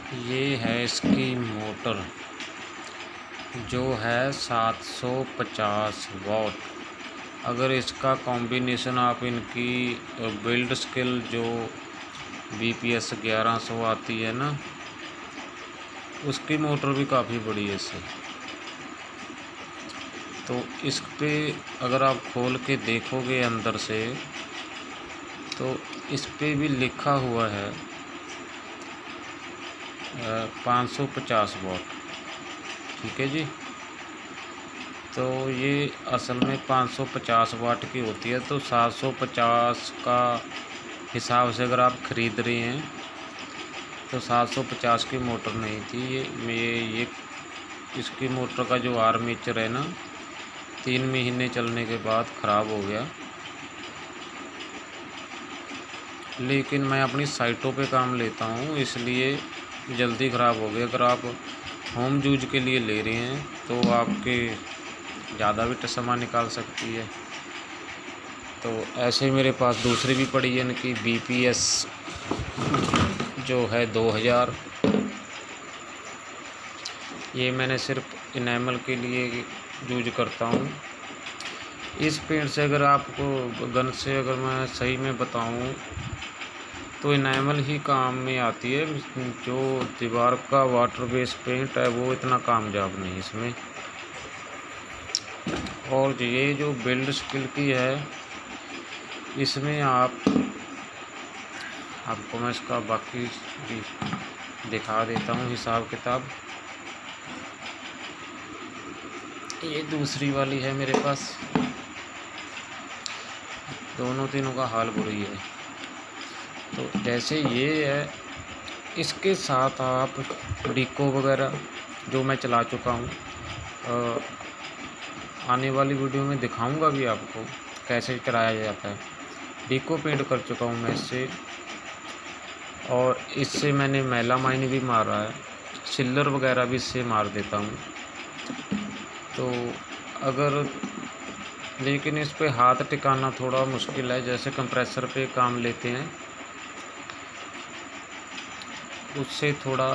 ये है इसकी मोटर जो है 750 वॉट। अगर इसका कॉम्बिनेशन आप इनकी बिल्ड स्किल जो BPS 1100 आती है ना, उसकी मोटर भी काफ़ी बड़ी है इससे। तो इस पे अगर आप खोल के देखोगे अंदर से तो इस पे भी लिखा हुआ है 550 वॉट। ठीक है जी। तो ये असल में 550 वाट की होती है। तो 750 का हिसाब से अगर आप ख़रीद रहे हैं तो 750 की मोटर नहीं थी ये इसकी मोटर का जो आर्मेचर है ना, 3 महीने चलने के बाद ख़राब हो गया। लेकिन मैं अपनी साइटों पे काम लेता हूँ इसलिए जल्दी ख़राब हो गया। अगर आप होम यूज के लिए ले रहे हैं तो आपके ज़्यादा भी समय निकाल सकती है। तो ऐसे मेरे पास दूसरी भी पड़ी है इनकी BPS जो है 2000। ये मैंने सिर्फ इनेमल के लिए यूज करता हूँ। इस पेंट से अगर आपको गन से अगर मैं सही में बताऊँ तो इनेमल ही काम में आती है। जो दीवार का वाटर बेस्ड पेंट है वो इतना कामयाब नहीं इसमें। और ये जो बिल्ड स्किल की है इसमें आपको मैं इसका बाकी भी दिखा देता हूँ हिसाब किताब। ये दूसरी वाली है मेरे पास। दोनों तीनों का हाल बुरी है। तो जैसे ये है, इसके साथ आप डिको वगैरह जो मैं चला चुका हूँ, आने वाली वीडियो में दिखाऊंगा भी आपको कैसे चलाया जाता है। डिको पेंट कर चुका हूँ मैं इससे, और इससे मैंने मेलामाइन भी मारा है, सिल्वर वगैरह भी इससे मार देता हूँ। तो अगर लेकिन इस पे हाथ टिकाना थोड़ा मुश्किल है। जैसे कंप्रेसर पे काम लेते हैं उससे थोड़ा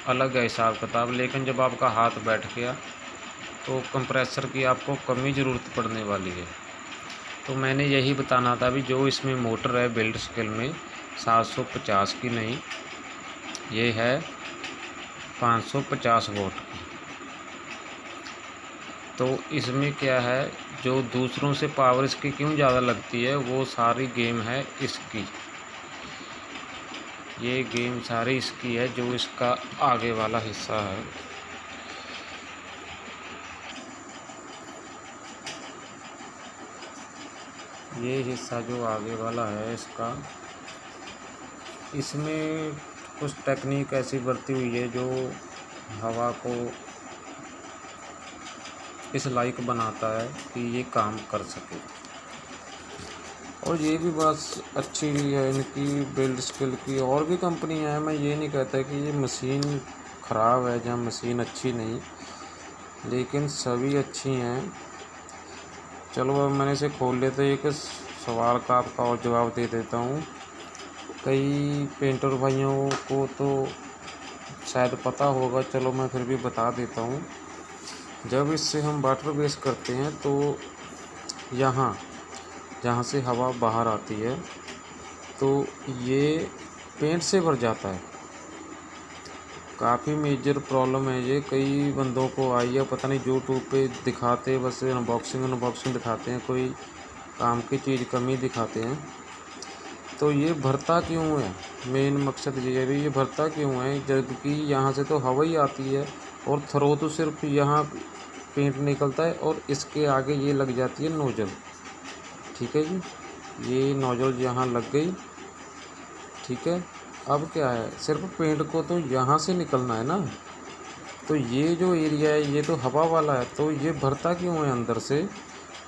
अलग है हिसाब किताब। लेकिन जब आपका हाथ बैठ गया तो कंप्रेसर की आपको कम ही ज़रूरत पड़ने वाली है। तो मैंने यही बताना था भी जो इसमें मोटर है बिल्ड स्किल में 750 की नहीं, ये है 550 वोल्ट की। तो इसमें क्या है, जो दूसरों से पावर इसकी क्यों ज़्यादा लगती है वो सारी गेम है इसकी। ये गेम सारी इसकी है, जो इसका आगे वाला हिस्सा है। ये हिस्सा जो आगे वाला है इसका, इसमें कुछ टेक्निक ऐसी बरती हुई है जो हवा को इस लायक बनाता है कि ये काम कर सके। और ये भी बात अच्छी भी है इनकी बिल्ड स्किल की। और भी कंपनियां हैं, मैं ये नहीं कहता कि ये मशीन ख़राब है या मशीन अच्छी नहीं, लेकिन सभी अच्छी हैं। चलो अब मैंने इसे खोल लेते, एक सवाल का आपका और जवाब दे देता हूँ। कई पेंटर भाइयों को तो शायद पता होगा, चलो मैं फिर भी बता देता हूँ। जब इससे हम वाटर बेस करते हैं तो यहाँ जहाँ से हवा बाहर आती है तो ये पेंट से भर जाता है। काफ़ी मेजर प्रॉब्लम है ये, कई बंदों को आई है, पता नहीं यूट्यूब पे दिखाते बस अनबॉक्सिंग दिखाते हैं, कोई काम की चीज़ कमी दिखाते हैं। तो ये भरता क्यों है, मेन मकसद ये है भी ये भरता क्यों है, जबकि यहाँ से तो हवा ही आती है और थ्रो तो सिर्फ यहाँ पेंट निकलता है और इसके आगे ये लग जाती है नोजल। ठीक है जी, ये नोजल यहाँ लग गई। ठीक है, अब क्या है, सिर्फ पेंट को तो यहाँ से निकलना है ना, तो ये जो एरिया है ये तो हवा वाला है, तो ये भरता क्यों है अंदर से,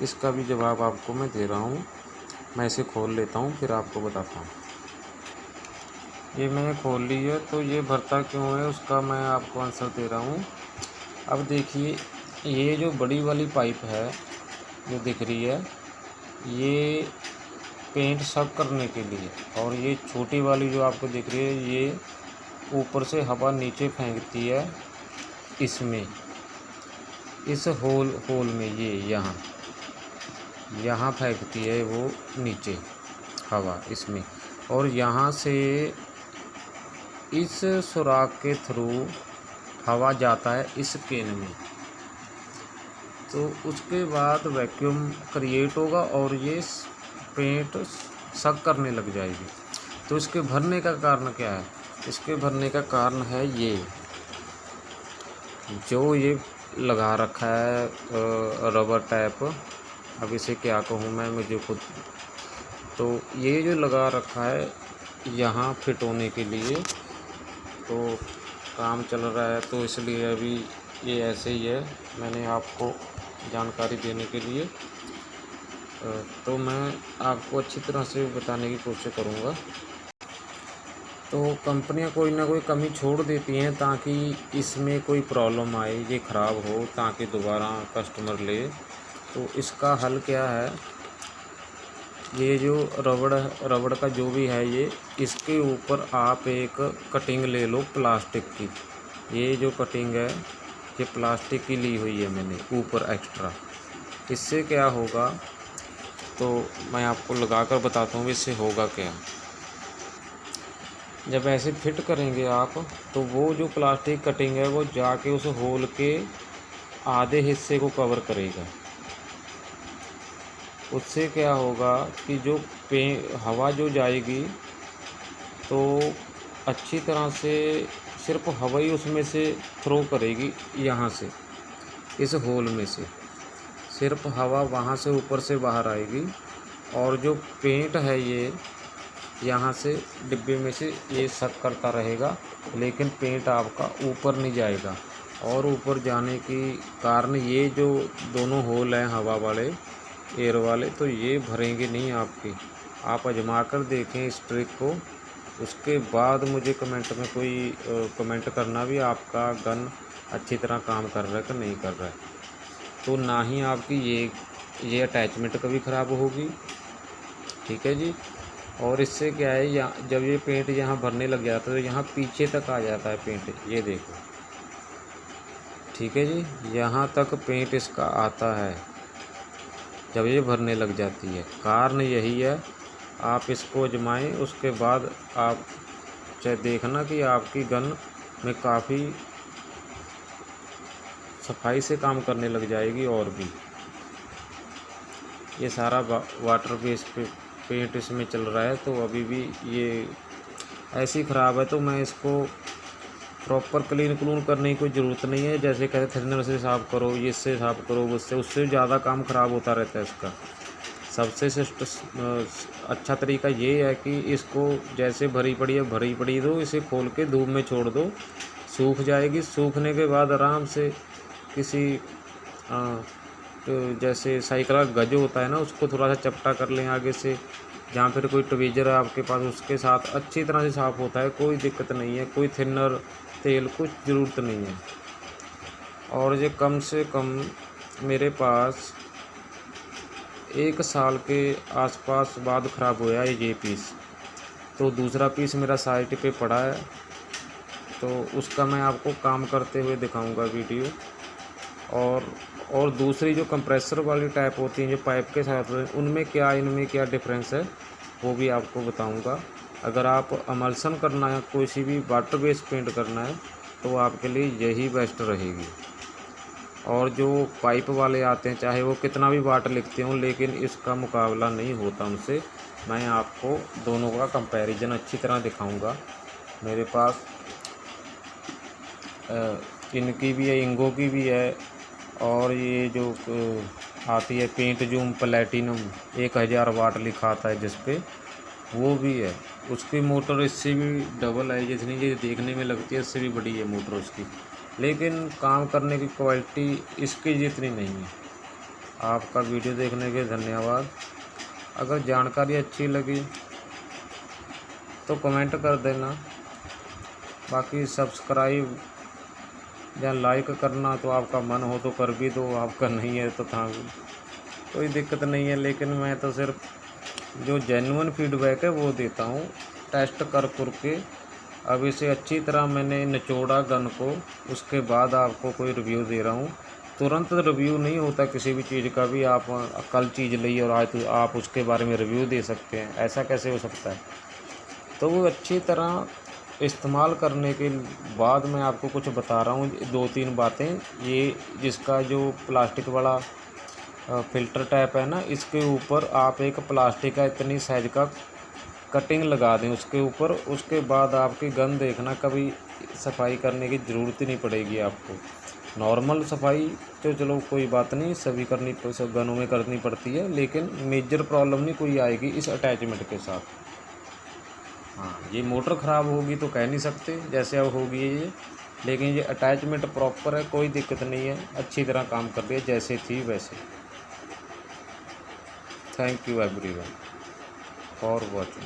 इसका भी जवाब आपको मैं दे रहा हूँ। मैं इसे खोल लेता हूँ फिर आपको बताता हूँ। ये मैंने खोल ली है, तो ये भरता क्यों है उसका मैं आपको आंसर दे रहा हूँ। अब देखिए, ये जो बड़ी वाली पाइप है जो दिख रही है, ये पेंट सब करने के लिए, और ये छोटी वाली जो आपको दिख रही है ये ऊपर से हवा नीचे फेंकती है इसमें, इस होल में, ये यहाँ फेंकती है वो नीचे हवा इसमें, और यहाँ से इस सुराख के थ्रू हवा जाता है इस केन में। तो उसके बाद वैक्यूम क्रिएट होगा और ये पेंट सक करने लग जाएगी। तो इसके भरने का कारण क्या है? इसके भरने का कारण है ये जो ये लगा रखा है रबर टैप। अब इसे क्या कहूँ मैं, मुझे खुद, तो ये जो लगा रखा है यहाँ फिट होने के लिए, तो काम चल रहा है तो इसलिए अभी ये ऐसे ही है। मैंने आपको जानकारी देने के लिए तो मैं आपको अच्छी तरह से बताने की कोशिश करूँगा। तो कंपनियां कोई ना कोई कमी छोड़ देती हैं ताकि इसमें कोई प्रॉब्लम आए, ये ख़राब हो, ताकि दोबारा कस्टमर ले। तो इसका हल क्या है? ये जो रबड़ का जो भी है, ये इसके ऊपर आप एक कटिंग ले लो प्लास्टिक की। ये जो कटिंग है ये प्लास्टिक की ली हुई है मैंने ऊपर एक्स्ट्रा। इससे क्या होगा तो मैं आपको लगा कर बताता हूँ इससे होगा क्या। जब ऐसे फिट करेंगे आप तो वो जो प्लास्टिक कटिंग है वो जाके उस होल के आधे हिस्से को कवर करेगा। उससे क्या होगा कि जो हवा जो जाएगी तो अच्छी तरह से सिर्फ हवा ही उसमें से थ्रो करेगी, यहाँ से इस होल में से सिर्फ हवा वहाँ से ऊपर से बाहर आएगी, और जो पेंट है ये यहाँ से डिब्बे में से ये सक करता रहेगा, लेकिन पेंट आपका ऊपर नहीं जाएगा। और ऊपर जाने की कारण ये जो दोनों होल हैं हवा वाले, एयर वाले, तो ये भरेंगे नहीं आपके। आप आजमा कर देखें इस ट्रिक को, उसके बाद मुझे कमेंट में कोई कमेंट करना भी आपका गन अच्छी तरह काम कर रहा है कि नहीं कर रहा है। तो ना ही आपकी ये अटैचमेंट कभी ख़राब होगी, ठीक है जी। और इससे क्या है, यहाँ जब ये पेंट यहाँ भरने लग जाता है तो यहाँ पीछे तक आ जाता है पेंट, ये देखो, ठीक है जी, यहाँ तक पेंट इसका आता है जब ये भरने लग जाती है। कारण यही है, आप इसको आजमाएं, उसके बाद आप चाहे देखना कि आपकी गन में काफ़ी सफाई से काम करने लग जाएगी। और भी ये सारा वाटर बेस पे पेंट इसमें चल रहा है, तो अभी भी ये ऐसी ख़राब है, तो मैं इसको प्रॉपर क्लीन करने की कोई ज़रूरत नहीं है। जैसे कहते थिनर से साफ़ करो, इससे साफ़ करो, उससे ज़्यादा काम ख़राब होता रहता है इसका। सबसे अच्छा तरीका ये है कि इसको जैसे भरी पड़ी दो, इसे खोल के धूप में छोड़ दो, सूख जाएगी। सूखने के बाद आराम से किसी तो जैसे साइकिल का गज होता है ना, उसको थोड़ा सा चपटा कर लें आगे से, जहाँ फिर कोई ट्वीजर है आपके पास, उसके साथ अच्छी तरह से साफ़ होता है, कोई दिक्कत नहीं है। कोई थिनर, तेल, कुछ ज़रूरत नहीं है। और ये कम से कम मेरे पास 1 साल के आसपास बाद ख़राब हुआ है ये पीस। तो दूसरा पीस मेरा साइट पे पड़ा है, तो उसका मैं आपको काम करते हुए दिखाऊंगा वीडियो। और दूसरी जो कंप्रेसर वाली टाइप होती हैं जो पाइप के साथ, उनमें क्या इनमें क्या डिफरेंस है वो भी आपको बताऊंगा। अगर आप अमल्सन करना है, कोई सी भी वाटर बेस पेंट करना है, तो आपके लिए यही बेस्ट रहेगी। और जो पाइप वाले आते हैं, चाहे वो कितना भी वाट लिखते हों, लेकिन इसका मुकाबला नहीं होता उनसे। मैं आपको दोनों का कंपैरिजन अच्छी तरह दिखाऊंगा। मेरे पास इनकी भी है, इंगो की भी है, और ये जो आती है पेंट जूम प्लैटिनम 1000 वाट लिखा आता है जिस पे, वो भी है। उसकी मोटर इससे भी डबल है, जितनी ये देखने में लगती है इससे भी बड़ी है मोटर उसकी, लेकिन काम करने की क्वालिटी इसकी जितनी नहीं है। आपका वीडियो देखने के धन्यवाद। अगर जानकारी अच्छी लगी तो कमेंट कर देना, बाकी सब्सक्राइब या लाइक करना तो आपका मन हो तो कर भी दो, आपका नहीं है तो था कोई दिक्कत नहीं है। लेकिन मैं तो सिर्फ जो जेन्युइन फीडबैक है वो देता हूँ, टेस्ट कर के अब इसे अच्छी तरह मैंने निचोड़ा गन को, उसके बाद आपको कोई रिव्यू दे रहा हूँ। तुरंत रिव्यू नहीं होता किसी भी चीज़ का भी। आप कल चीज़ ली और आज तो आप उसके बारे में रिव्यू दे सकते हैं, ऐसा कैसे हो सकता है। तो वो अच्छी तरह इस्तेमाल करने के बाद मैं आपको कुछ बता रहा हूँ 2-3 बातें। ये जिसका जो प्लास्टिक वाला फ़िल्टर टैप है ना, इसके ऊपर आप एक प्लास्टिक का इतनी साइज़ का कटिंग लगा दें उसके ऊपर। उसके बाद आपकी गन देखना कभी सफाई करने की ज़रूरत ही नहीं पड़ेगी आपको। नॉर्मल सफाई तो चलो कोई बात नहीं, सभी सब गनों में करनी पड़ती है, लेकिन मेजर प्रॉब्लम नहीं कोई आएगी इस अटैचमेंट के साथ। हाँ, ये मोटर ख़राब होगी तो कह नहीं सकते जैसे अब होगी ये, लेकिन ये अटैचमेंट प्रॉपर है, कोई दिक्कत नहीं है, अच्छी तरह काम कर रही है जैसे थी वैसे। Thank you everyone for watching.